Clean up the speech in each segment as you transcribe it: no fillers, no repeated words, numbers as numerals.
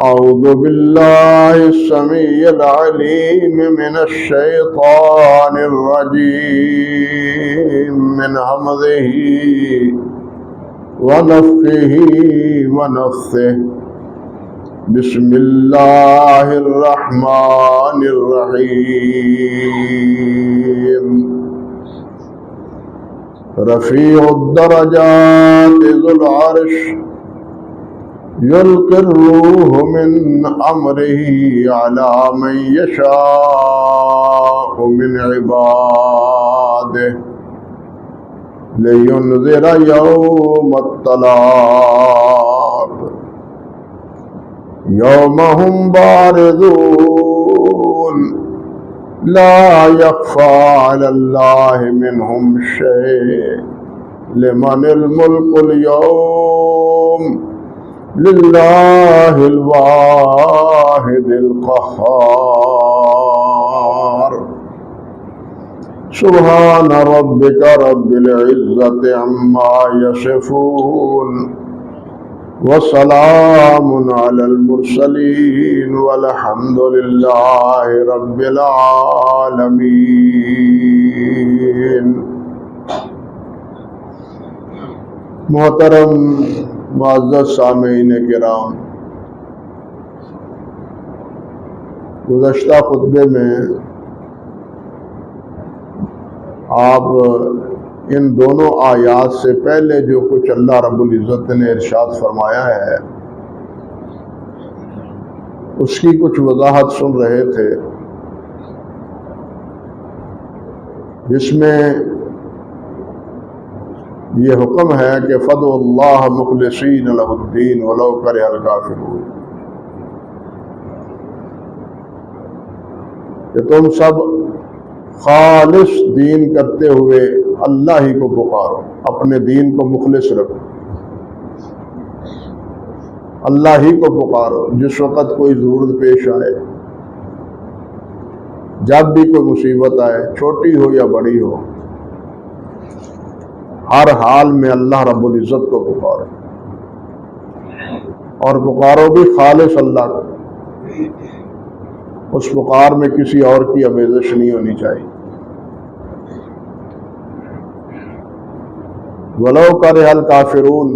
أعوذ بالله السميع العليم من الشيطان الرجيم من همزه ونفخه ونفثه بسم الله الرحمن الرحيم رفيع الدرجات ذو العرش يلقي الروح من أمره على من يشاء من عباده لينذر يوم الطلاق يوم هم بارزون لا يخفى على الله منهم شيء لمن الملك اليوم لله الواحد القهار سبحان ربك رب العزة عما يصفون وسلام على المرسلين والحمد لله رب العالمين۔ محترم معزز سامعین کرام، گزشتہ خطبے میں آپ ان دونوں آیات سے پہلے جو کچھ اللہ رب العزت نے ارشاد فرمایا ہے اس کی کچھ وضاحت سن رہے تھے، جس میں یہ حکم ہے کہ فدعوا اللہ مخلصین لہ الدین ولو کرہ الکافرون، کہ تم سب خالص دین کرتے ہوئے اللہ ہی کو پکارو، اپنے دین کو مخلص رکھو، اللہ ہی کو پکارو جس وقت کوئی ضرورت پیش آئے، جب بھی کوئی مصیبت آئے، چھوٹی ہو یا بڑی ہو، ہر حال میں اللہ رب العزت کو پکارو، اور پکارو بھی خالص اللہ کو، اس پکار میں کسی اور کی آمیزش نہیں ہونی چاہیے۔ وَلَوْ كَرِهَ الْكَافِرُونَ،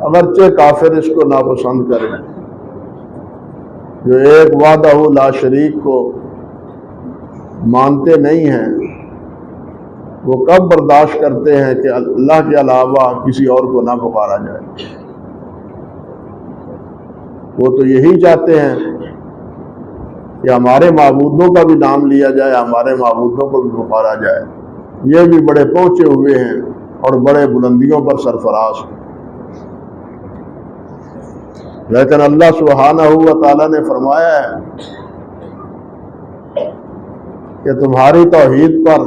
اگرچہ کافر اس کو ناپسند کریں، جو ایک وحدہ لا شریک کو مانتے نہیں ہیں، وہ کب برداشت کرتے ہیں کہ اللہ کے علاوہ کسی اور کو نہ پکارا جائے؟ وہ تو یہی چاہتے ہیں کہ ہمارے معبودوں کا بھی نام لیا جائے، ہمارے معبودوں کو بھی پکارا جائے، یہ بھی بڑے پہنچے ہوئے ہیں اور بڑے بلندیوں پر سرفراز ہیں۔ لیکن اللہ سبحانہ و تعالیٰ نے فرمایا ہے کہ تمہاری توحید پر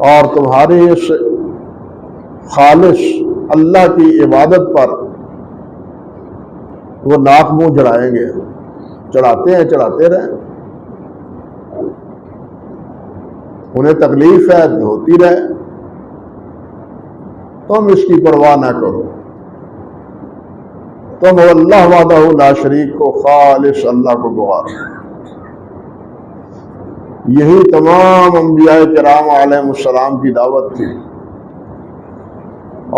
اور تمہاری اس خالص اللہ کی عبادت پر وہ ناک منہ جڑائیں گے، چڑھاتے ہیں، چڑھاتے رہیں، انہیں تکلیف ہے ہوتی رہے، تم اس کی پرواہ نہ کرو، تم اللہ وحدہ لا شریک کو خالص اللہ کو پکارو۔ یہی تمام انبیاء کرام علیہ السلام کی دعوت تھی،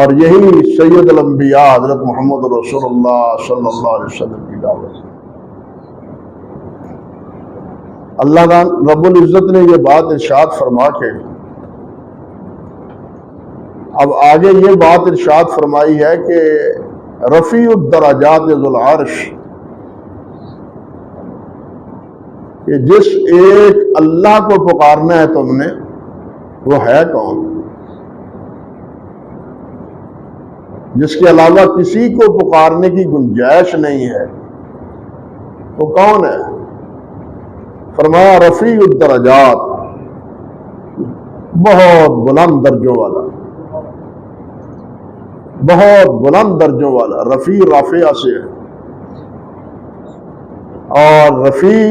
اور یہی سید الانبیاء حضرت محمد رسول اللہ صلی اللہ علیہ وسلم کی دعوت تھی۔ اللہ رب العزت نے یہ بات ارشاد فرما کے اب آگے یہ بات ارشاد فرمائی ہے کہ رفیع الدرجات ذو العرش، کہ جس ایک اللہ کو پکارنا ہے تم نے، وہ ہے کون؟ جس کے علاوہ کسی کو پکارنے کی گنجائش نہیں ہے، وہ کون ہے؟ فرمایا رفیع الدرجات، بہت بلند درجوں والا، بہت بلند درجوں والا۔ رفیع رافعہ سے ہے، اور رفیع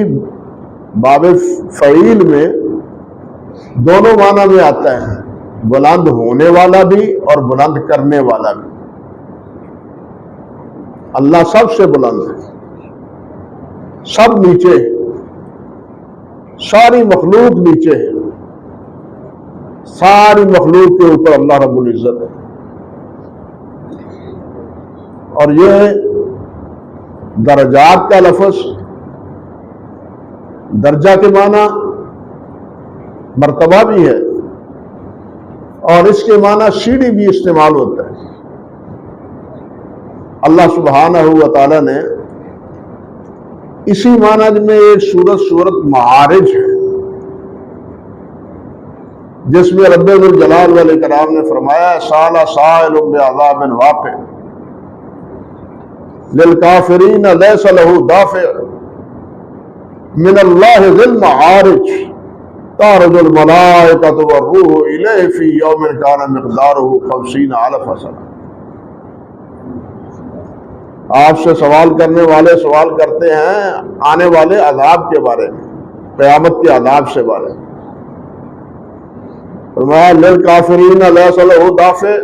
باب فعیل میں دونوں معنی میں آتا ہے، بلند ہونے والا بھی اور بلند کرنے والا بھی۔ اللہ سب سے بلند ہے، سب نیچے، ساری مخلوق نیچے ہے، ساری مخلوق کے اوپر اللہ رب العزت ہے۔ اور یہ درجات کا لفظ، درجہ کے معنی مرتبہ بھی ہے، اور اس کے معنی سیڑھی بھی استعمال ہوتا ہے۔ اللہ سبحانہ و تعالی نے اسی معنی میں ایک سورت معارج ہے، جس میں رب الجلال والاکرام نے فرمایا سال سائل بعذاب واقع للکافرین لیس لہ دافع من اللہ ذی المعارج تعرج الملائکۃ والروح الیہ فی یوم کان مقدارہ 50,000 سنہ۔ آپ سے سوال کرنے والے سوال کرتے ہیں آنے والے عذاب کے بارے میں، قیامت کے عذاب سے بارے میں۔ فرمایا للکافرین لیس لہ دافع،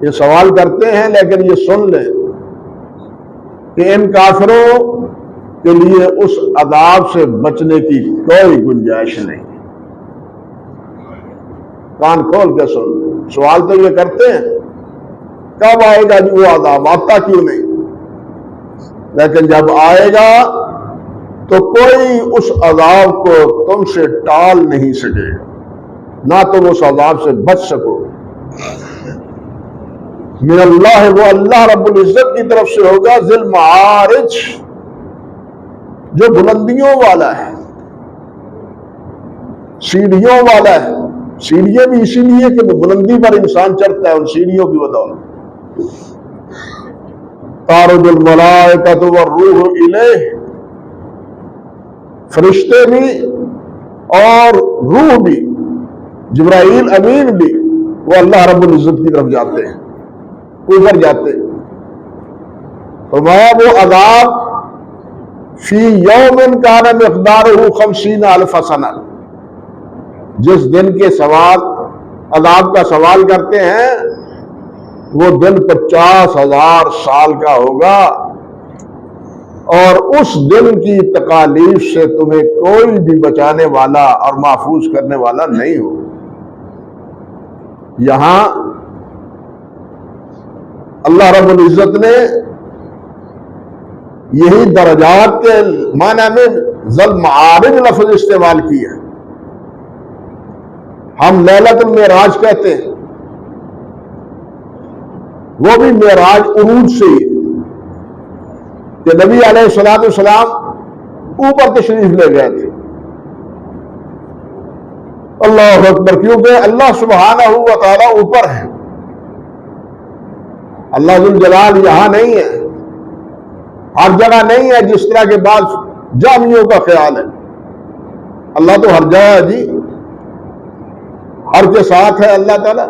یہ سوال کرتے ہیں لیکن یہ سن لیں کہ ان کافروں کے لیے اس عذاب سے بچنے کی کوئی گنجائش نہیں۔ کان کھول کے سن، سوال تو یہ کرتے ہیں کب آئے گا جی وہ عذاب، آتا کیوں نہیں؟ لیکن جب آئے گا تو کوئی اس عذاب کو تم سے ٹال نہیں سکے گا، نہ تم اس عذاب سے بچ سکو۔ من اللہ، وہ اللہ رب العزت کی طرف سے ہوگا، ذی المعارج، جو بلندیوں والا ہے، سیڑھیوں والا ہے۔ سیڑھیاں بھی اسی لیے کہ وہ بلندی پر انسان چڑھتا ہے، ان سیڑھیوں کی بدولت۔ تعرج الملائکۃ والروح الیہ، فرشتے بھی اور روح بھی، جبرائیل امین بھی، وہ اللہ رب العزت کی طرف جاتے ہیں، اوپر جاتے ہیں۔ فرمایا وہ عذاب فی یوم کان مقدارہ 50,000 سنہ، جس دن کے سوال عذاب کا سوال کرتے ہیں وہ دن 50,000 سال کا ہوگا، اور اس دن کی تکالیف سے تمہیں کوئی بھی بچانے والا اور محفوظ کرنے والا نہیں ہو۔ یہاں اللہ رب العزت نے یہی درجات کے معنی میں ذی المعارج لفظ استعمال کیا۔ ہم لیلۃ المعراج کہتے ہیں، وہ بھی معراج عروج سے ہی کہ نبی علیہ السلام اوپر تشریف لے گئے تھے۔ اللہ اکبر، کیونکہ اللہ سبحانہ و تعالی اوپر ہے، اللہ ذو الجلال یہاں نہیں ہے، ہر جگہ نہیں ہے جس طرح کے بعض جامیوں کا خیال ہے۔ اللہ تو ہر جگہ ہے جی، ہر کے ساتھ ہے اللہ تعالیٰ۔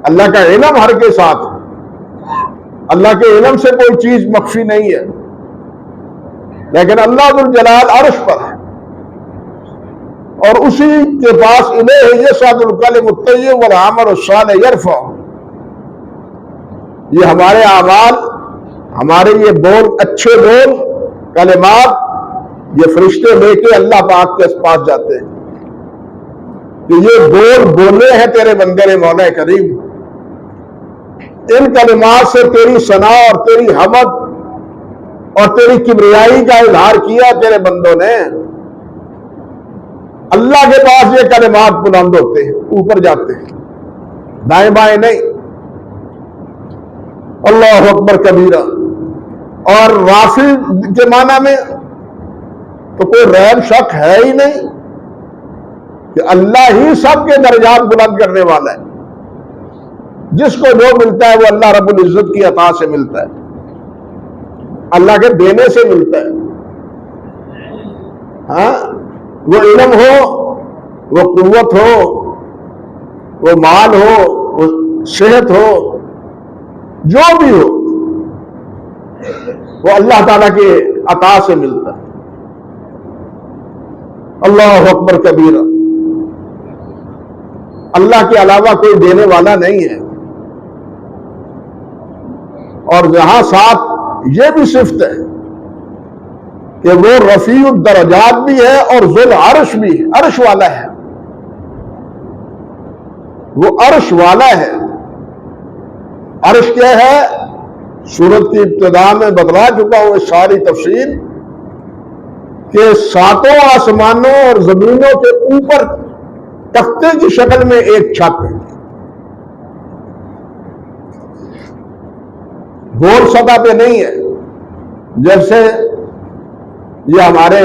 اللہ کا علم ہر کے ساتھ ہے، اللہ کے علم سے کوئی چیز مخفی نہیں ہے، لیکن اللہ ذو الجلال عرش پر ہے، اور اسی کے پاس الیہ یصعد الکلم الطیب والعمل الصالح یرفع۔ یہ ہمارے اعمال، ہمارے یہ بول، اچھے بول، کلمات، یہ فرشتے لے کے اللہ پاک کے پاس جاتے ہیں کہ یہ بول بولے ہیں تیرے بندے نے مولا کریم، ان کلمات سے تیری ثنا اور تیری حمد اور تیری کبریائی کا اظہار کیا تیرے بندوں نے۔ اللہ کے پاس یہ کلمات بلند ہوتے ہیں، اوپر جاتے ہیں، دائیں بائیں نہیں۔ اللہ اکبر کبیرہ۔ اور رافع کے معنی میں تو کوئی ریب شک ہے ہی نہیں کہ اللہ ہی سب کے درجات بلند کرنے والا ہے، جس کو جو ملتا ہے وہ اللہ رب العزت کی عطا سے ملتا ہے، اللہ کے دینے سے ملتا ہے۔ ہاں، وہ علم ہو، وہ قوت ہو، وہ مال ہو، وہ صحت ہو، جو بھی ہو، وہ اللہ تعالیٰ کے عطا سے ملتا ہے۔ اللہ اکبر کبیرہ۔ اللہ کے علاوہ کوئی دینے والا نہیں ہے۔ اور جہاں ساتھ یہ بھی صفت ہے کہ وہ رفیع الدرجات بھی ہے اور ذو العرش بھی ہے، عرش والا ہے، وہ عرش والا ہے۔ عرش کیا ہے؟ سورت کی ابتدا میں بتلا چکا ہوں اس ساری تفصیل کہ ساتوں آسمانوں اور زمینوں کے اوپر تختے کی شکل میں ایک چھت ہے، گول سطح پہ نہیں ہے جیسے یہ ہمارے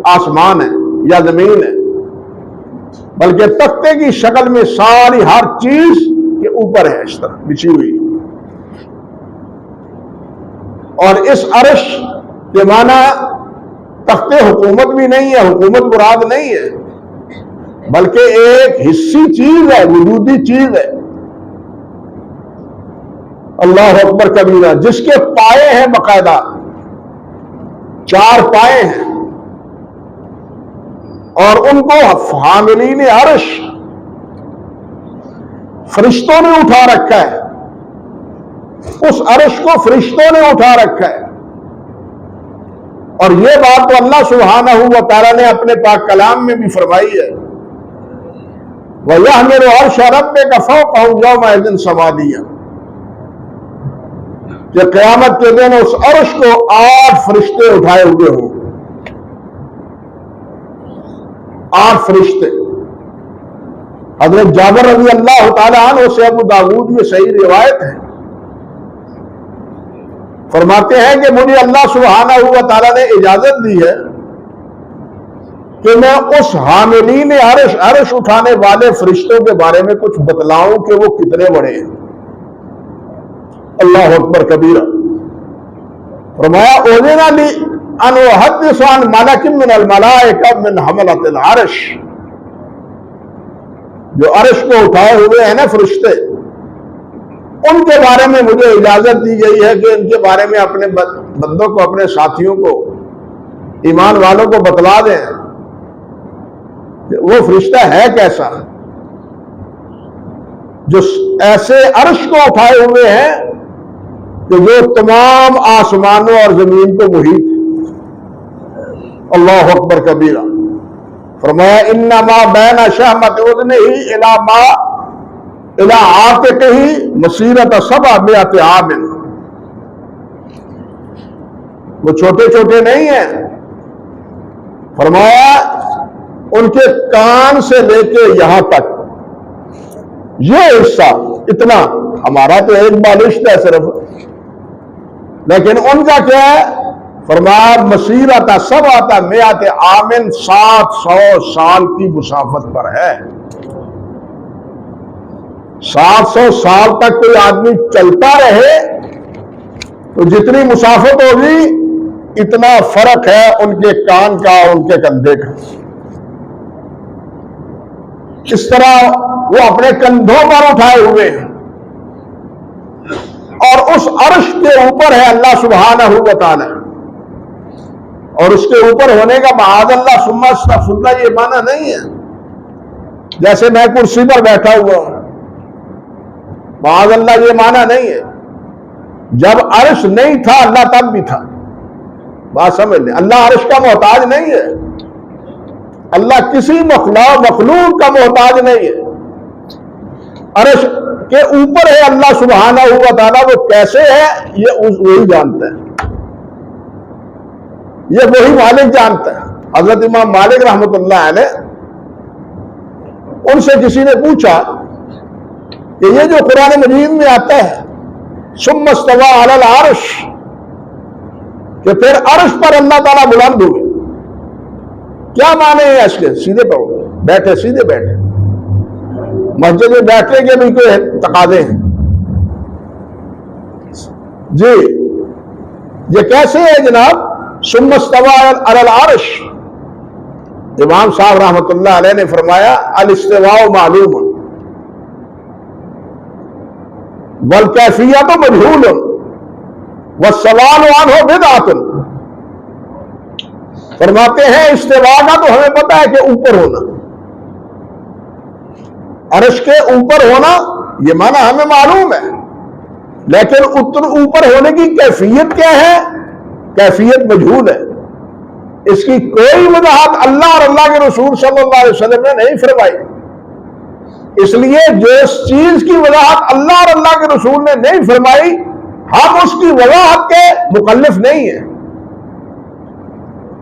آسمان ہے یا زمین ہے، بلکہ تختے کی شکل میں ساری ہر چیز کے اوپر ہے، اس طرح بچھی ہوئی۔ اور اس عرش کے معنی تخت حکومت بھی نہیں ہے، حکومت مراد نہیں ہے، بلکہ ایک حصی چیز ہے، وجودی چیز ہے۔ اللہ اکبر کبیرہ، جس کے پائے ہیں باقاعدہ 4 پائے ہیں، اور ان کو حاملین عرش فرشتوں نے اٹھا رکھا ہے، اس عرش کو فرشتوں نے اٹھا رکھا ہے۔ اور یہ بات تو اللہ سبحانہ و تعالیٰ نے اپنے پاک کلام میں بھی فرمائی ہے، وَيَحْمِلُ عَرْشَ رَبِّكَ فَوْقَهُمْ يَوْمَئِذٍ ثَمَانِيَّةٌ، کہ قیامت کے دن اس عرش کو 8 فرشتے اٹھائے ہوئے ہوں، 8 فرشتے۔ حضرت جابر رضی اللہ تعالیٰ عنہ سے ابو داؤد میں صحیح روایت ہے، فرماتے ہیں کہ مجھے اللہ سبحانہ و تعالیٰ نے اجازت دی ہے کہ میں اس حاملین عرش اٹھانے والے فرشتوں کے بارے میں کچھ بتلاؤں کہ وہ کتنے بڑے ہیں۔ اللہ اکبر کبیرہ۔ فرمایا اذن لی ان احدث عن ملک من الملائکہ من حملۃ العرش، جو عرش کو اٹھائے ہوئے ہیں نا فرشتے، ان کے بارے میں مجھے اجازت دی گئی ہے کہ ان کے بارے میں اپنے بندوں کو، اپنے ساتھیوں کو، ایمان والوں کو بتلا دیں کہ وہ فرشتہ ہے کیسا جو ایسے عرش کو اٹھائے ہوئے ہیں کہ وہ تمام آسمانوں اور زمین کو محیط ہے۔ اللہ اکبر کبیرہ۔ فرمایا انما بین شحمۃ اذنہ الی عاتقہ مسیرۃ 700 عام، وہ چھوٹے چھوٹے نہیں ہیں، فرمایا ان کے کان سے لے کے یہاں تک یہ حصہ اتنا، ہمارا تو ایک بالشت ہے صرف، لیکن ان کا کیا ہے؟ فرمایا مسیرۃ 700 عام، 700 سال کی مسافت پر ہے۔ 700 سال تک کوئی آدمی چلتا رہے تو جتنی مسافت ہوگی اتنا فرق ہے ان کے کان کا اور ان کے کندھے کا۔ اس طرح وہ اپنے کندھوں پر اٹھائے ہوئے ہیں، اور اس عرش کے اوپر ہے اللہ سبحانہ و تعالی، اور اس کے اوپر ہونے کا معاذ اللہ ثم استغفر اللہ یہ معنی نہیں ہے جیسے میں کرسی پر بیٹھا ہوا ہوں، معاذ اللہ یہ معنی نہیں ہے۔ جب عرش نہیں تھا اللہ تب بھی تھا، بات سمجھ لیں۔ اللہ عرش کا محتاج نہیں ہے، اللہ کسی مخلوق کا محتاج نہیں ہے۔ عرش کے اوپر ہے اللہ سبحانہ و تعالیٰ، وہ کیسے ہے یہ وہی جانتا ہے، یہ وہی مالک جانتا ہے۔ حضرت امام مالک رحمۃ اللہ علیہ، ان سے کسی نے پوچھا کہ یہ جو قرآن مجید میں آتا ہے ثم استوى علی العرش، کہ پھر عرش پر اللہ تعالیٰ بلند ہوئے، کیا معنی ہے اس کے؟ سیدھے پڑھو، بیٹھے سیدھے بیٹھے، مسجد میں بیٹھنے کے بھی کوئی تقاضے ہیں؟ جی یہ کیسے ہے جناب؟ ثم استوى علی العرش، امام صاحب رحمۃ اللہ علیہ نے فرمایا الاستواء معلوم والکیفیت مجہول والسوال عنہ بدعۃ۔ فرماتے ہیں استواء کا تو ہمیں پتہ ہے کہ اوپر ہونا، عرش کے اوپر ہونا یہ معنی ہمیں معلوم ہے، لیکن اوپر ہونے کی کیفیت کیا ہے؟ کیفیت مجہول ہے. اس کی کوئی وضاحت اللہ اور اللہ کے رسول صلی اللہ علیہ وسلم نے نہیں فرمائی. اس لیے جس چیز کی وضاحت اللہ اور اللہ کے رسول نے نہیں فرمائی، ہم اس کی وضاحت کے مکلف نہیں ہیں.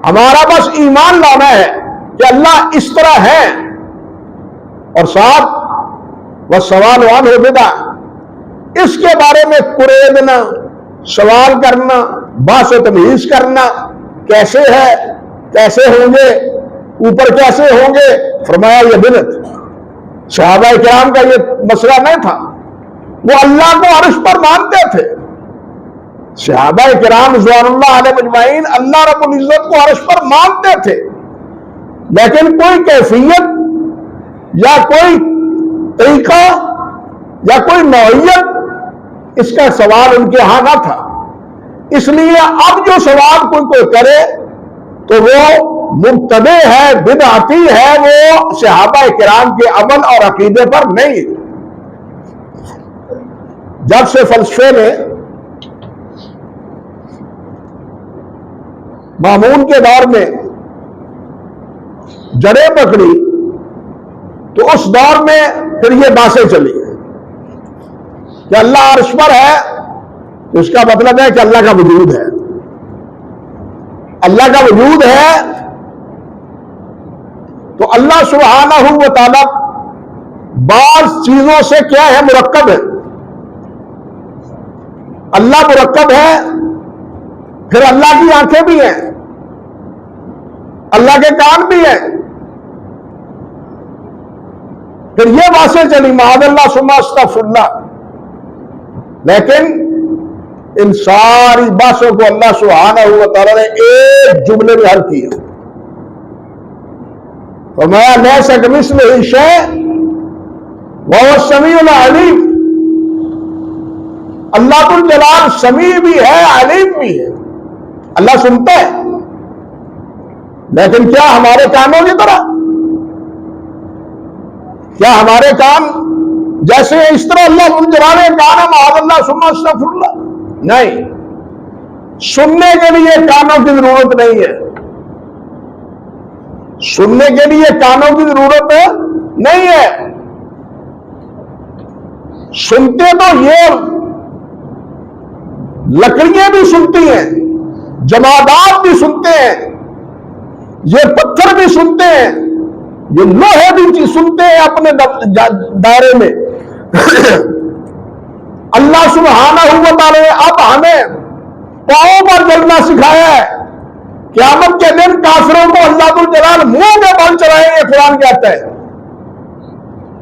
ہمارا بس ایمان لانا ہے کہ اللہ اس طرح ہے، اور ساتھ وَالسَّوَالُ عَنْهُ بِدْعَةٌ، اس کے بارے میں کریدنا، سوال کرنا، بحث و تمہیز کرنا، کیسے ہے، کیسے ہوں گے، اوپر کیسے ہوں گے، فرمایا یہ بدعت. صحابہ کرام کا یہ مسئلہ نہیں تھا، وہ اللہ کو عرش پر مانتے تھے. صحابہ کرام رضوان اللہ علیہ مجمعین اللہ رب العزت کو عرش پر مانتے تھے، لیکن کوئی کیفیت یا کوئی طریقہ یا کوئی نوعیت اس کا سوال ان کے ہاں نہ تھا. اس لیے اب جو سوال کوئی کرے تو وہ مبتدع ہے، بدعتی ہے، وہ صحابہ کرام کے عمل اور عقیدے پر نہیں. جب سے فلسفے نے مامون کے دور میں جڑیں پکڑی تو اس دور میں پھر یہ باتیں چلی کہ اللہ عرش پر ہے، تو اس کا مطلب ہے کہ اللہ کا وجود ہے. اللہ کا وجود ہے تو اللہ سبحانہ و تعالی بعض چیزوں سے کیا ہے؟ مرکب ہے. اللہ مرکب ہے، پھر اللہ کی آنکھیں بھی ہیں، اللہ کے کان بھی ہیں. پھر یہ باتیں چلی معاذ اللہ ثم استغفر اللہ. لیکن ان ساری باتوں کو اللہ سبحانہ و تعالی نے ایک جملے میں حل کیا. فرمایا لیس کمثلہ شیء وہو السمیع العلیم. اللہ ذوالجلال سمیع بھی ہے، علیم بھی ہے. اللہ سنتا ہے، لیکن کیا ہمارے کانوں کی طرح؟ کیا ہمارے کان جیسے اس طرح اللہ ذوالجلال نے کہا معاذ اللہ ثم استغفر اللہ؟ نہیں. سننے کے لیے کانوں کی ضرورت نہیں ہے. سننے کے لیے کانوں کی ضرورت نہیں ہے. سنتے تو یہ لکڑیاں بھی سنتی ہیں، جمادات بھی سنتے ہیں، یہ پتھر بھی سنتے ہیں، یہ لوہے بھی سنتے ہیں اپنے دائرے میں. اللہ سبحانہ و تعالی نے اب ہمیں پاؤں پر چلنا سکھایا ہے. قیامت کے دن کافروں کو اللہ ذوالجلال منہ میں بال چلائیں گے. قرآن کہتا ہے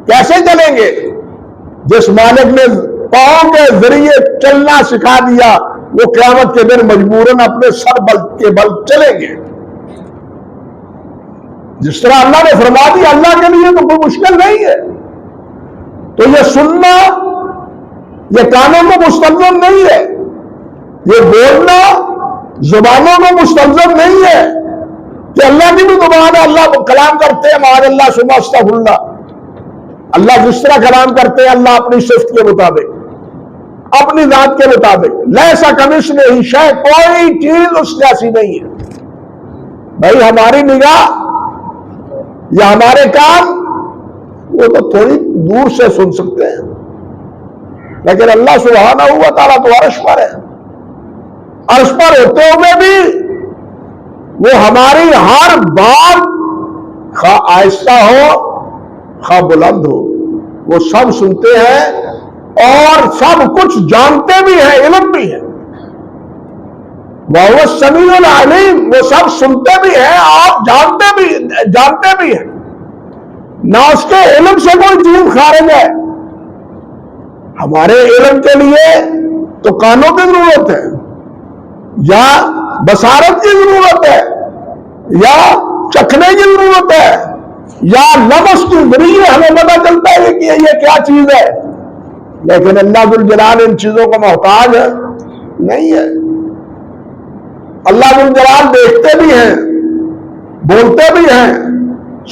کیسے چلیں گے؟ جس مالک نے پاؤں کے ذریعے چلنا سکھا دیا وہ قیامت کے دن مجبوراً اپنے سر بل کے بل چلیں گے. جس طرح اللہ نے فرما دیا، اللہ کے لیے تو کوئی مشکل نہیں ہے. تو یہ سننا یہ کانوں کو مستلزم نہیں ہے، یہ بولنا زبانوں کو مستلزم نہیں ہے کہ اللہ کی بھی زبان ہے، اللہ کلام کرتے ہیں معاذ اللہ ثم استغفر اللہ. اللہ جس طرح کلام کرتے ہیں اللہ اپنی صفت کے مطابق، اپنی ذات کے مطابق. لیس کمثلہ شیء، کوئی چیز اس جیسی نہیں ہے. بھائی ہماری نگاہ یا ہمارے کان وہ تو تھوڑی دور سے سن سکتے ہیں، لیکن اللہ سبحانہ و تعالیٰ تو عرش پر ہے. عرش پر ہوتے ہوئے بھی وہ ہماری ہر بات خواہ آہستہ ہو خواہ بلند ہو وہ سب سنتے ہیں اور سب کچھ جانتے بھی ہیں، علم بھی ہے. وَهُوَ السَّمِيعُ الْعَلِيمُ، وہ سب سنتے بھی ہیں، آپ جانتے بھی ہیں. نہ اس کے علم سے کوئی چیز خارج ہے. ہمارے علم کے لیے تو کانوں کی ضرورت ہے، یا بصارت کی ضرورت ہے، یا چکھنے کی ضرورت ہے، یا لمس کے ذریعے ہمیں پتہ چلتا ہے کہ یہ کیا چیز ہے. لیکن اللہ ذوالجلال ان چیزوں کا محتاج نہیں ہے. اللہ ذوالجلال دیکھتے بھی ہیں، بولتے بھی ہیں،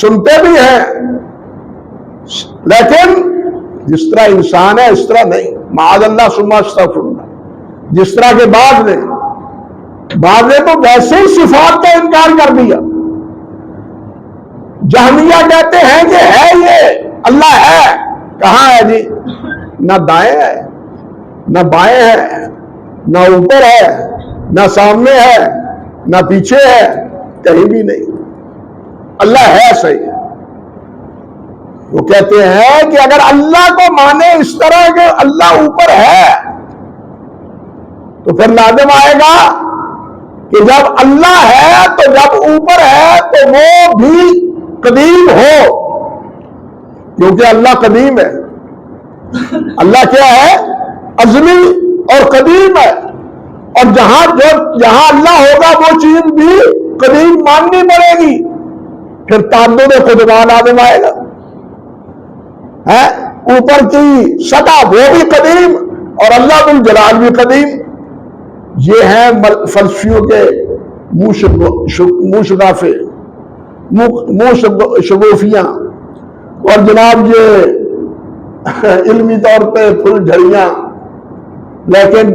سنتے بھی ہیں، لیکن جس طرح انسان ہے اس طرح نہیں. معاذ اللہ ثم استغفر اللہ. جس طرح کے بعض نے تو ویسے ہی صفات کا انکار کر دیا. جہمیہ کہتے ہیں کہ ہے یہ اللہ ہے. کہاں ہے جی؟ نہ دائیں ہے نہ بائیں ہے نہ اوپر ہے نہ سامنے ہے نہ پیچھے ہے, کہیں بھی نہیں. اللہ ہے صحیح. وہ کہتے ہیں کہ اگر اللہ کو مانے اس طرح کہ اللہ اوپر ہے تو پھر لازم آئے گا کہ جب اللہ ہے تو جب اوپر ہے تو وہ بھی قدیم ہو, کیونکہ اللہ قدیم ہے. اللہ کیا ہے؟ ازلی اور قدیم ہے. اور جہاں اللہ ہوگا وہ چیز بھی قدیم ماننی پڑے گی. پھر تعدد خدما لازم آئے گا. اوپر کی سطح وہ بھی قدیم اور اللہ بالجلال بھی قدیم. یہ ہیں فلسفیوں کے شگوفیاں. اور جناب یہ علمی طور پہ پھل جھڑیاں. لیکن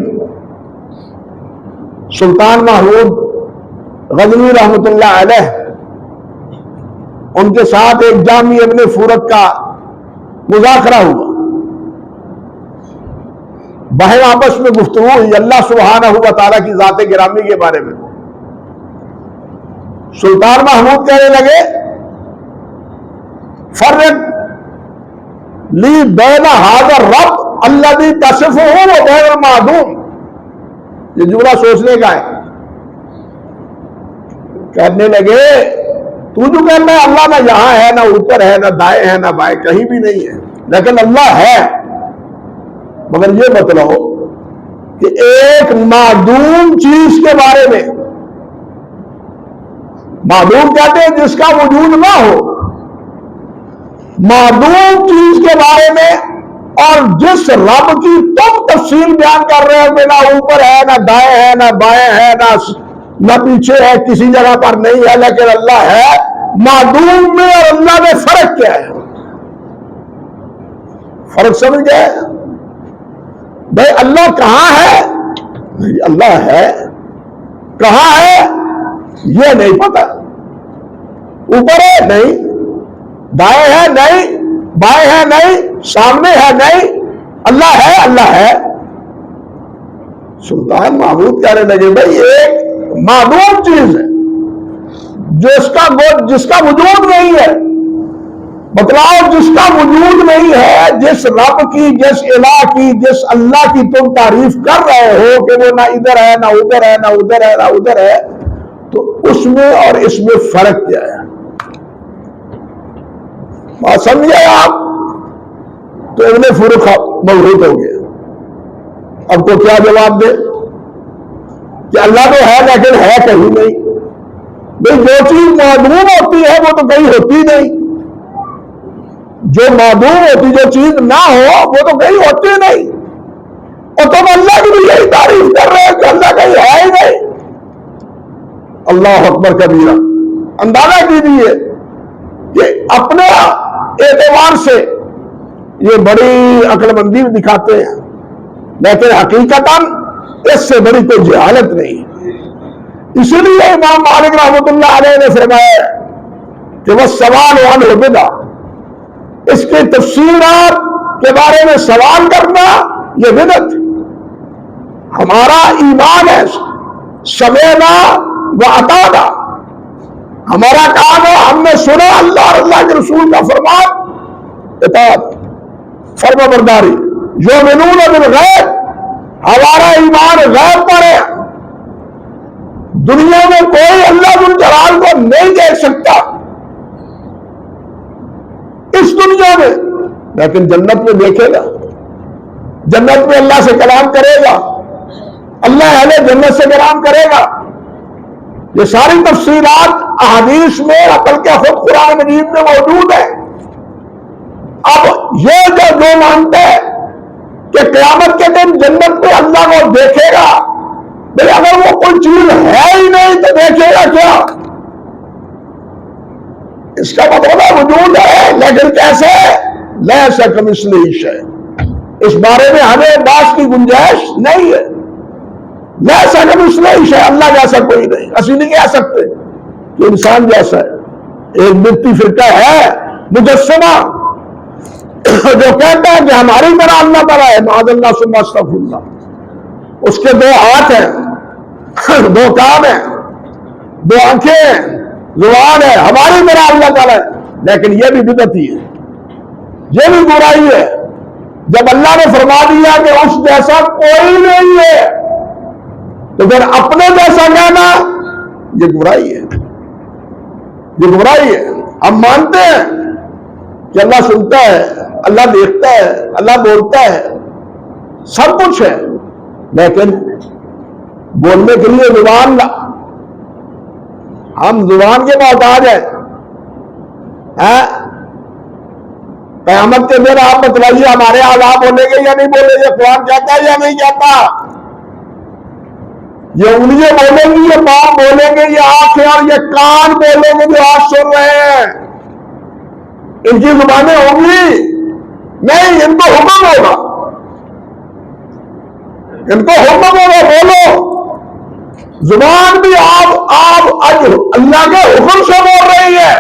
سلطان محمود غزنوی رحمۃ اللہ علیہ, ان کے ساتھ ایک جامی ابن فورت کا مذاکرہ ہوا. باہم آپس میں گفتگو ہوئی اللہ سبحانہ و تعالیٰ کی ذات گرامی کے بارے میں. سلطان محمود کہنے لگے فرق لی بین ھذا الرب الذی تصفہ و بین المعدوم. یہ جملہ سوچنے کا ہے. کہنے لگے تو جو کہنا ہے اللہ نہ یہاں ہے نہ اوپر ہے نہ دائیں ہے نہ بائیں, کہیں بھی نہیں ہے, لیکن اللہ ہے. مگر یہ بتلاؤ کہ ایک معدوم چیز کے بارے میں, معدوم کہتے ہیں جس کا وجود نہ ہو, معدوم چیز کے بارے میں اور جس رب کی تم تفصیل بیان کر رہے ہو کہ نہ اوپر ہے نہ دائیں ہے نہ بائیں ہے نہ پیچھے ہے, کسی جگہ پر نہیں ہے, لیکن اللہ ہے. معدوم میں اور اللہ میں فرق کیا ہے؟ فرق سمجھ گئے بھائی؟ اللہ کہاں ہے؟ اللہ ہے. کہاں ہے یہ نہیں پتا. اوپر ہے نہیں, دائیں ہے نہیں, بائیں ہے نہیں, سامنے ہے نہیں. اللہ ہے, اللہ ہے. سلطان محمود کہنے لگے بھائی ایک معدوم چیز ہے جس کا وجود نہیں ہے. بتلاؤ جس کا وجود نہیں ہے, جس رب کی, جس الہ کی, جس اللہ کی تم تعریف کر رہے ہو کہ وہ نہ ادھر ہے نہ ادھر ہے نہ ادھر ہے نہ ادھر ہے, تو اس میں اور اس میں فرق کیا ہے؟ بات سمجھے آپ؟ تو ابن فروخ مبہوت ہو گیا. اب کو کیا جواب دے کہ اللہ تو ہے لیکن ہے کہیں نہیں. بھئی جو چیز معدوم ہوتی ہے وہ تو کہیں ہوتی نہیں. جو معدوم ہوتی, جو چیز نہ ہو وہ تو کہیں ہوتی نہیں. اور تم اللہ کی بھی یہی تعریف کر رہے ہو کہ اللہ کہیں ہے ہی نہیں. اللہ اکبر کبیرہ. اندازہ کیجیے کہ اپنے اعتبار سے یہ بڑی عقل مندی دکھاتے ہیں, لیکن حقیقتاً اس سے بڑی کوئی جہالت نہیں. اسی لیے امام مالک رحمۃ اللہ علیہ نے فرمایا کہ وہ سوال عنہ بدعہ, اس کی تفسیرات کے بارے میں سوال کرنا یہ بدعت. ہمارا ایمان ہے سمعنا و اطعنا, ہمارا کام ہے ہم نے سنا اللہ اور اللہ کے رسول کا فرمان, اطاعت فرما برداری. یؤمنون بالغیب, ہمارا ایمان غیب پر ہے. دنیا میں کوئی اللہ ذو الجلال کو نہیں دیکھ سکتا اس دنیا میں, لیکن جنت میں دیکھے گا. جنت میں اللہ سے کلام کرے گا, اللہ اہل جنت سے کلام کرے گا. یہ ساری تفصیلات احادیث میں عقل کے خود قرآن مجید میں موجود ہے. اب یہ جو مانتے ہیں کہ قیامت کے دن جنت میں اللہ کو دیکھے گا, بھئی اگر وہ کوئی چیز ہے ہی نہیں تو دیکھے گا کیا؟ اس کا مطلب وجود ہے لیکن کیسے؟ لیس کمثلہ شیء, اس بارے میں ہمیں باس کی گنجائش نہیں ہے. جیسا کہ مسلم ہے اللہ جیسا کوئی نہیں. اسی نہیں کہہ سکتے کہ انسان جیسا ہے. ایک بتی فرقہ ہے مجسمہ جو کہتا ہے کہ ہماری طرح اللہ تعالیٰ ہے. معاذ اللہ ثم استغفر اللہ. اس کے 2 ہاتھ ہیں, 2 کان ہیں, 2 آنکھیں ہیں, زبان ہے, ہماری طرح اللہ تعالیٰ ہے. لیکن یہ بھی بدعت ہی ہے, یہ بھی برائی ہے. جب اللہ نے فرما دیا کہ اس جیسا کوئی نہیں ہے تو پھر اپنے جیسا کہنا یہ برائی ہے, یہ برائی ہے. ہم مانتے ہیں کہ اللہ سنتا ہے, اللہ دیکھتا ہے, اللہ بولتا ہے, سب کچھ ہے, لیکن بولنے کے لیے زبان ہم زبان کے محتاج ہیں. قیامت کے دن آپ بتلائیے ہمارے آزاد بولیں گے یا نہیں بولیں گے؟ قرآن کہتا ہے یا نہیں کہتا؟ یہ انگلیاں بولیں گی, یہ پاؤں بولیں گے, یہ آنکھیں اور یہ کان بولیں گے جو آج سن رہے ہیں. ان کی زبانیں ہوں گی نہیں, ان کو حکم ہوگا, ان کو حکم ہوگا بولو. زبان بھی آپ اللہ کے حکم سے بول رہی ہے.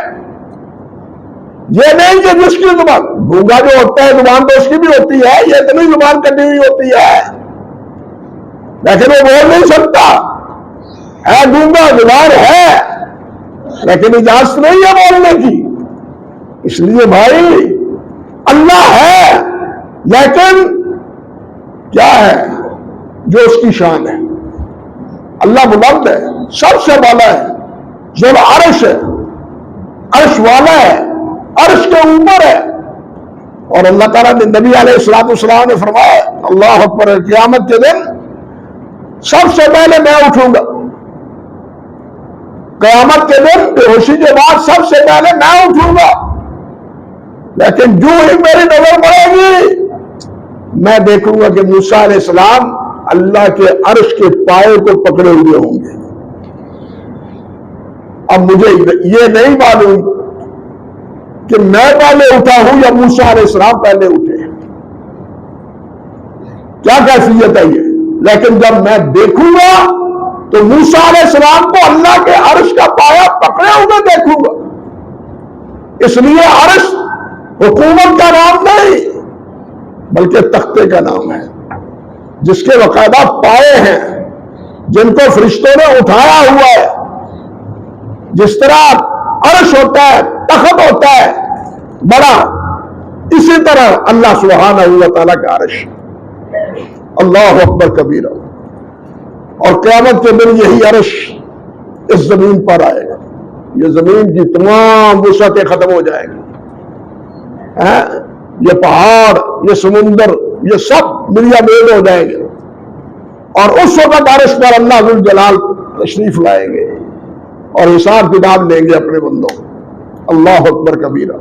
یہ نہیں کہ جس کی زبان, گونگا جو ہوتا ہے زبان تو اس کی بھی ہوتی ہے, یہ اتنی زبان کٹی ہوئی ہوتی ہے لیکن وہ بول نہیں سکتا ہے. گونگا زبان ہے لیکن اجازت نہیں ہے بولنے کی. اس لیے بھائی اللہ ہے لیکن کیا ہے جو اس کی شان ہے. اللہ بلند ہے, سب سے بالا ہے, جو عرش ہے, عرش والا ہے, عرش کے اوپر ہے. اور اللہ تعالیٰ نے نبی علیہ السلام نے فرمایا اللہ اکبر, قیامت کے دن سب سے پہلے میں اٹھوں گا. قیامت کے دن بے ہوشی کے بعد سب سے پہلے میں اٹھوں گا, لیکن جو ہی میری نظر پڑے گی میں دیکھوں گا کہ موسیٰ علیہ السلام اللہ کے عرش کے پائے کو پکڑے ہوئے ہوں گے. اب مجھے یہ نہیں معلوم کہ میں پہلے اٹھا ہوں یا موسیٰ علیہ السلام پہلے اٹھے, کیا کیفیت ہے یہ, لیکن جب میں دیکھوں گا تو موسیٰ علیہ السلام کو اللہ کے عرش کا پایا پکڑے ہوئے دیکھوں گا. اس لیے عرش حکومت کا نام نہیں بلکہ تختے کا نام ہے, جس کے باقاعدہ پائے ہیں, جن کو فرشتوں نے اٹھایا ہوا ہے. جس طرح عرش ہوتا ہے, تخت ہوتا ہے بڑا, اسی طرح اللہ سبحانہ و تعالیٰ کا عرش. اللہ اکبر کبیرہ. اور قیامت کے دن یہی عرش اس زمین پر آئے گا. یہ زمین کی تمام وسعتیں ختم ہو جائیں گی, یہ پہاڑ, یہ سمندر, یہ سب ملیا میل ہو جائیں گے. اور اس وقت عرش پر اللہ ذو الجلال تشریف لائیں گے اور حساب کتاب لیں گے اپنے بندوں. اللہ اکبر کبیرہ.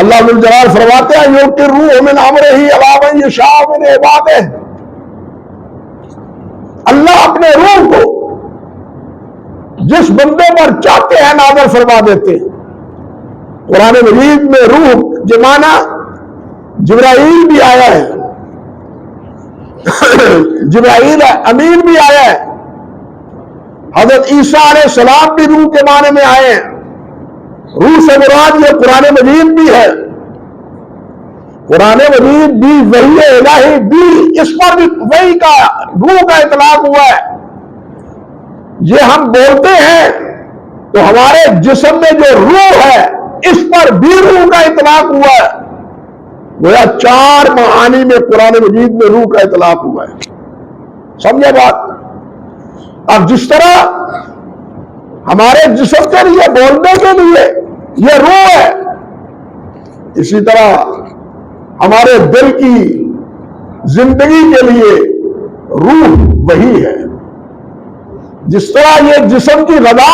اللہ ذو الجلال فرماتے ہیں یؤتی الروح من امرہ الی من یشاء من عبادہ. اللہ اپنے روح کو جس بندے پر چاہتے ہیں نازل فرما دیتے. قرآن مجید میں روح جمانا جبرائیل بھی آیا ہے, جبرائیل امین بھی آیا ہے. حضرت عیسیٰ علیہ السلام بھی روح کے معنی میں آئے ہیں. روح سے مراد یہ قرآن مجید بھی ہے. قرآن مجید بھی وحی الہی بھی, اس پر بھی وحی کا روح کا اطلاق ہوا ہے. یہ ہم بولتے ہیں تو ہمارے جسم میں جو روح ہے اس پر بھی روح کا اطلاق ہوا ہے. گویا 4 معانی میں قرآن مجید میں روح کا اطلاق ہوا ہے. سمجھے بات؟ اب جس طرح ہمارے جسم کے لیے بولنے کے لیے یہ روح ہے, اسی طرح ہمارے دل کی زندگی کے لیے روح وہی ہے. جس طرح یہ جسم کی غذا,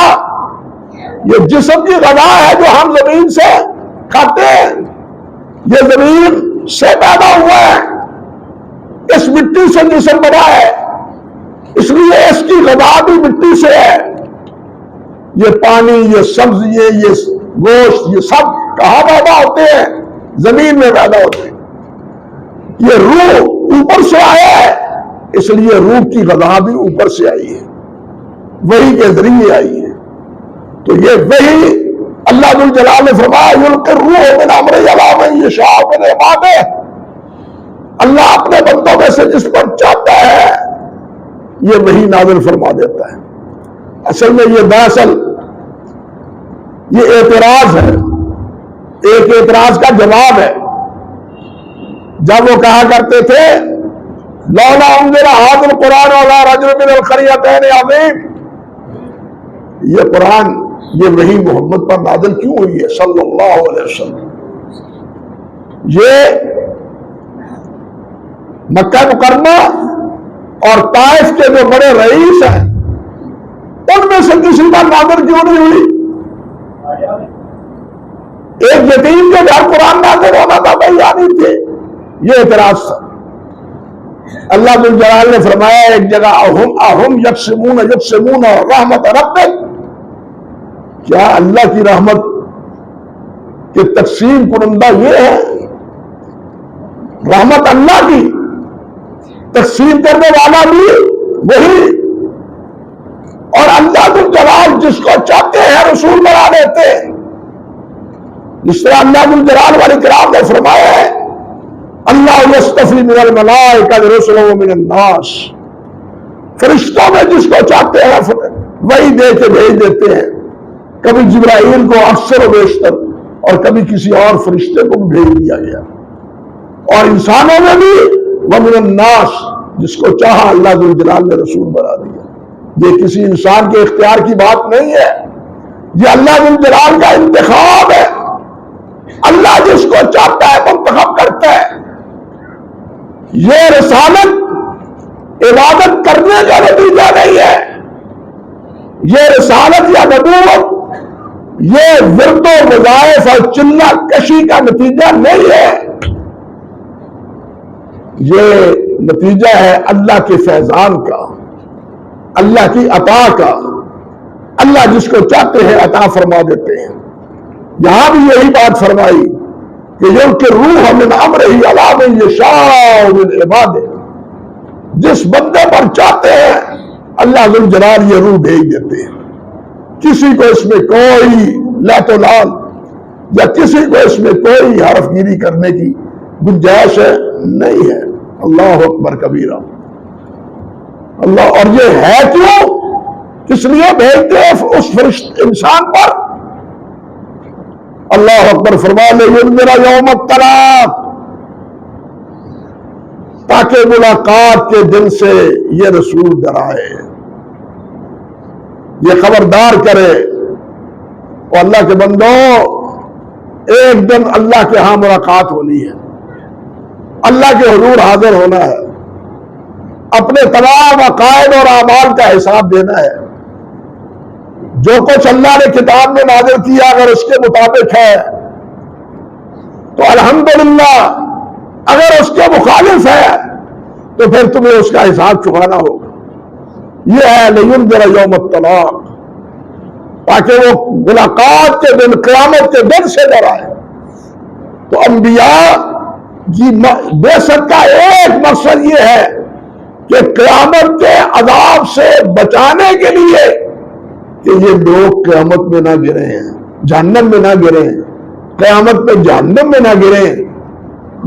یہ جسم کی غذا ہے جو ہم زمین سے کھاتے ہیں, یہ زمین سے پیدا ہوا ہے, اس مٹی سے جسم بنا ہے, اس لیے اس کی غذا بھی مٹی سے ہے. یہ پانی, یہ سبزیاں, یہ گوشت, یہ سب کہاں پیدا ہوتے ہیں؟ زمین میں پیدا ہوتے ہیں. یہ روح اوپر سے آیا ہے، اس لیے روح کی غذا بھی اوپر سے آئی ہے، وحی کے ذریعے آئی ہے۔ تو یہ وحی اللہ ذو الجلال نے فرمایا یلقی الروح من امرہ علی من یشاء من عبادہ، اللہ اپنے بندوں میں سے جس پر چاہتا ہے یہ وحی نازل فرما دیتا ہے۔ اصل میں یہ دراصل یہ اعتراض ہے، ایک اعتراض کا جواب ہے۔ جب وہ کہا کرتے تھے لولا انزل ھذا القرآن علی رجل من القریتین عظیم، یہ قرآن یہ وحی محمد پر نازل کیوں ہوئی ہے صلی اللہ علیہ وسلم؟ یہ مکہ مکرمہ اور طائف کے جو بڑے رئیس ہیں ان میں سے کسی پر نازل کیوں نہیں ہوئی؟ ایک یتیم کے گھر قرآن نازل ہونا تھا، بیانی تھے، یہ اعتراض تھا۔ اللہ ذو الجلال نے فرمایا ایک جگہ اہم یقسمون رحمت ربک، کیا اللہ کی رحمت کے تقسیم کنندہ یہ ہے؟ رحمت اللہ کی تقسیم کرنے والا بھی وہی، اور اللہ ذو الجلال جس کو چاہتے ہیں رسول بنا دیتے ہیں۔ جس طرح اللہ ذو الجلال والے کرام نے فرمایا ہے اللہ یصطفی من الملائکہ رسلا ومن الناس، فرشتوں میں جس کو چاہتے ہیں وہی دے کے بھیج دیتے ہیں، کبھی جبرائیل کو اکثر و بیشتر اور کبھی کسی اور فرشتے کو بھی بھیج دیا گیا، اور انسانوں میں بھی ومن الناس جس کو چاہا اللہ ذو الجلال نے رسول بنا دیا۔ یہ کسی انسان کے اختیار کی بات نہیں ہے، یہ اللہ ذو الجلال کا انتخاب ہے۔ اللہ جس کو چاہتا ہے منتخب کرتا ہے۔ یہ رسالت عبادت کرنے کا نتیجہ نہیں ہے، یہ رسالت یا نبوت یہ ورد و وظائف اور چلہ کشی کا نتیجہ نہیں ہے، یہ نتیجہ ہے اللہ کے فیضان کا، اللہ کی عطا کا۔ اللہ جس کو چاہتے ہیں عطا فرما دیتے ہیں۔ یہاں بھی یہی بات فرمائی کہ یلقی الروح من امرہ علی من یشاء من عبادہ، جس بندے پر چاہتے ہیں اللہ ذو الجلال یہ روح بھیج دیتے ہیں۔ کسی کو اس میں کوئی لات و لال یا کسی کو اس میں کوئی حرف گیری کرنے کی گنجائش نہیں ہے۔ اللہ اکبر کبیرہ۔ اللہ، اور یہ ہے کیوں؟ کس لیے بھیجتے ہیں اس فرشت انسان پر؟ اللہ اکبر فرما لینذر یوم التلاق، تاکہ ملاقات کے دن سے یہ رسول ڈرائے، یہ خبردار کرے۔ اور اللہ کے بندو، ایک دن اللہ کے ہاں ملاقات ہونی ہے، اللہ کے حضور حاضر ہونا ہے، اپنے تمام عقائد اور اعمال کا حساب دینا ہے۔ جو کچھ اللہ نے کتاب میں نازل کیا اگر اس کے مطابق ہے تو الحمدللہ، اگر اس کے مخالف ہے تو پھر تمہیں اس کا حساب چکانا ہوگا۔ یہ ہے لینذر یوم التلاق، تاکہ وہ ملاقات کے دن، قیامت کے دن سے ڈرائے۔ تو انبیاء کی بعثت کا ایک مقصد یہ ہے کہ قیامت کے عذاب سے بچانے کے لیے کہ یہ لوگ قیامت میں نہ گریں، جہنم میں نہ گریں، قیامت میں جہنم میں نہ گریں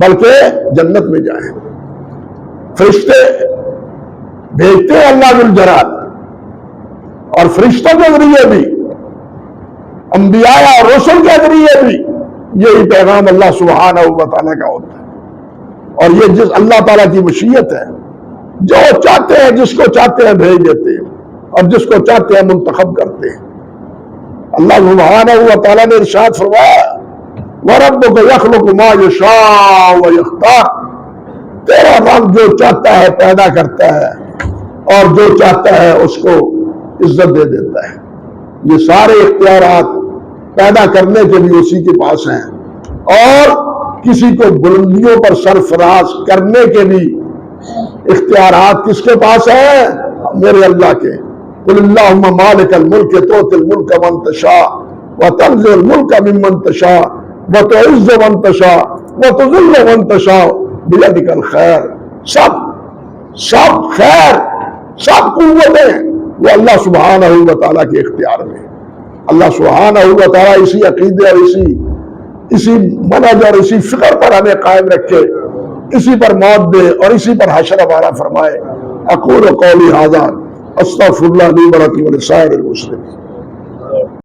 بلکہ جنت میں جائیں۔ فرشتے بھیجتے ہیں اللہ ذو الجلال، اور فرشتوں کے ذریعے بھی، انبیاء اور رسل کے ذریعے بھی یہی پیغام اللہ سبحانہ و تعالیٰ کا ہوتا ہے۔ اور یہ جس اللہ تعالیٰ کی مشیت ہے، جو چاہتے ہیں جس کو چاہتے ہیں بھیج دیتے ہیں، اور جس کو چاہتے ہیں منتخب کرتے ہیں۔ اللہ سبحانہ و تعالیٰ نے ارشاد فرمایا وَرَبُّكَ يَخْلُقُ مَا يَشَاءُ وَيَخْتَارُ، تیرا رب جو چاہتا ہے پیدا کرتا ہے، اور جو چاہتا ہے اس کو عزت دے دیتا ہے۔ یہ سارے اختیارات پیدا کرنے کے بھی اسی کے پاس ہیں، اور کسی کو بلندیوں پر سرفراز کرنے کے بھی اختیارات کس کے پاس ہیں؟ میرے اللہ کے۔ قل اللہم مالک الملک تؤتی الملک من تشاء وتنزع الملک ممن تشاء وتعز من تشاء وتذل من تشاء بیدک الخیر، سب خیر، سب قوتیں وہ اللہ سبحانہ و تعالیٰ کے اختیار میں۔ اللہ سبحانہ و تعالیٰ اسی عقیدے اور اسی منہج اور اسی فکر پر ہمیں قائم رکھے، اسی پر موت دے اور اسی پر حشر ہمارا فرمائے۔ اقول قولی ھذا استغفر اللہ لی ولکم ولسائر المسلمین۔